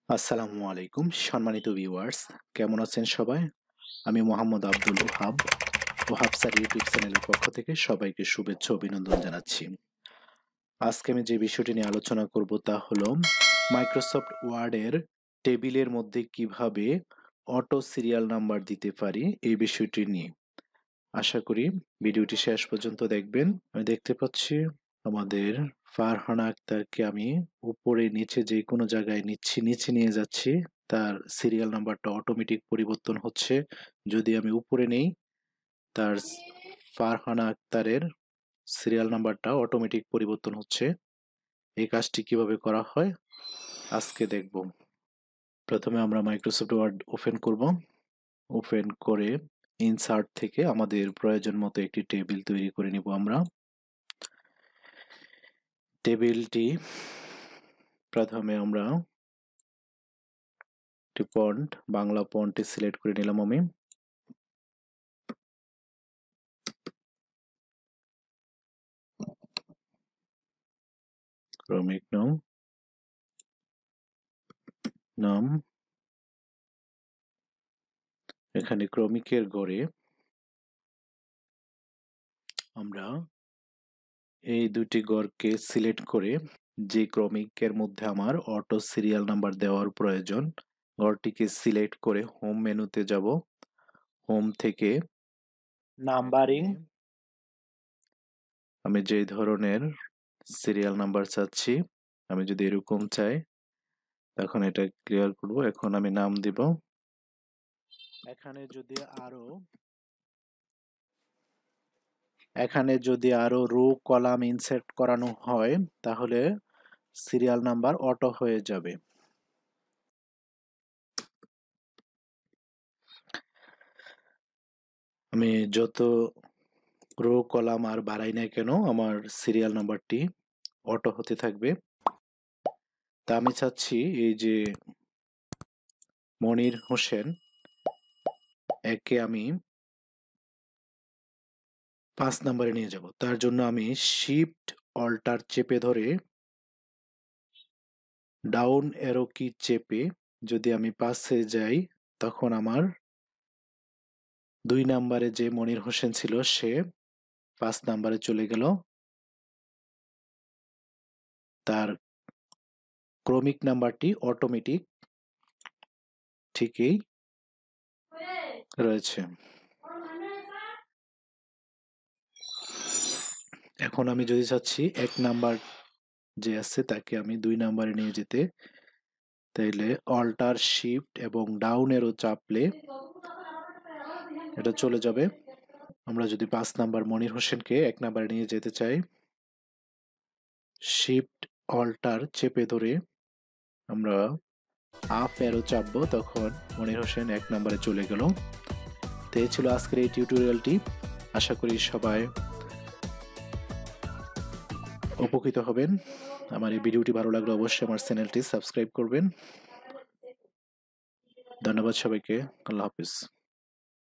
আসসালামু আলাইকুম সম্মানিত ভিউয়ার্স, কেমন আছেন সবাই? আমি মোহাম্মদ আব্দুল ওহাবসির ইউটিউব চ্যানেলের পক্ষ থেকে সবাইকে শুভেচ্ছা ও অভিনন্দন জানাচ্ছি। আজকে আমি যে বিষয়টি নিয়ে আলোচনা করব তা হলো মাইক্রোসফট ওয়ার্ডের টেবিলের মধ্যে কিভাবে অটো সিরিয়াল নাম্বার দিতে পারি এই বিষয়টি নিয়ে। আশা করি ভিডিওটি শেষ পর্যন্ত দেখবেন। আমি দেখতে পাচ্ছি আমাদের ফারহানা আক্তারকে আমি উপরে নিচে যে কোনো জায়গায় নিচে নিয়ে যাচ্ছি, তার সিরিয়াল নাম্বারটা অটোমেটিক পরিবর্তন হচ্ছে। যদি আমি উপরে নেই, তার ফারহানা আক্তারের সিরিয়াল নাম্বারটা অটোমেটিক পরিবর্তন হচ্ছে। এই কাজটি কিভাবে করা হয় আজকে দেখব। প্রথমে আমরা মাইক্রোসফট ওয়ার্ড ওপেন করব। ওপেন করে ইনসার্ট থেকে আমাদের প্রয়োজন মতো একটি টেবিল তৈরি করে নিব। আমরা টেবিলটি প্রথমে আমরা ফন্ট বাংলা ফন্টে সিলেক্ট করে নিলাম। আমি ক্রমিক নাম এখানে ক্রমিকের ঘরে আমরা এই দুটি ঘরকে সিলেক্ট করে যে ক্রমিকের মধ্যে আমার অটো সিরিয়াল নাম্বার দেওয়ার প্রয়োজন, ঘরটিকে সিলেক্ট করে হোম মেনুতে যাব। হোম থেকে নাম্বারিং, আমি যে ধরনের সিরিয়াল নাম্বার চাচ্ছি, আমি যদি এরকম চাই তখন এটা ক্লিয়ার করব। এখন আমি নাম দিব। এখানে যদি আরো রো কলাম ইনসার্ট করানো হয় তাহলে সিরিয়াল নাম্বার অটো হয়ে যাবে। আমি যত রো কলাম আর বাড়াই না কেন আমার সিরিয়াল নাম্বারটি অটো হতে থাকবে। তা আমি চাচ্ছি এই যে মনির হোসেন, একে আমি 5 নম্বরে নিয়ে যাব। তার জন্য আমি শিফট অল্টার চেপে ধরে ডাউন অ্যারো কি চেপে যদি আমি 5-এ যাই, তখন আমার 2 নম্বরে যে মনির হোসেন ছিল সে 5 নম্বরে চলে গেল। তার ক্রমিক নাম্বারটি অটোমেটিক ঠিকই রয়েছে। এখন আমি যদি চাচ্ছি 1 নাম্বার যে আছে তাকে আমি 2 নাম্বারে নিয়ে যেতে, তাইলে অল্টার শিফট এবং ডাউন অ্যারো চাপলে এটা চলে যাবে। আমরা যদি 5 নাম্বার মনির হোসেনকে 1 নাম্বারে নিয়ে যেতে চাই, শিফট অল্টার চেপে ধরে আমরা আপ অ্যারো চাপবো, তখন মনির হোসেন 1 নাম্বারে চলে গেল। তো এই ছিল আজকের এই টিউটোরিয়ালটি। আশা করি সবাই উপকৃত হবেন। আমার এই ভিডিওটি ভালো লাগলে অবশ্যই আমার চ্যানেলটি সাবস্ক্রাইব করবেন। ধন্যবাদ সবাইকে। আল্লাহ হাফিজ।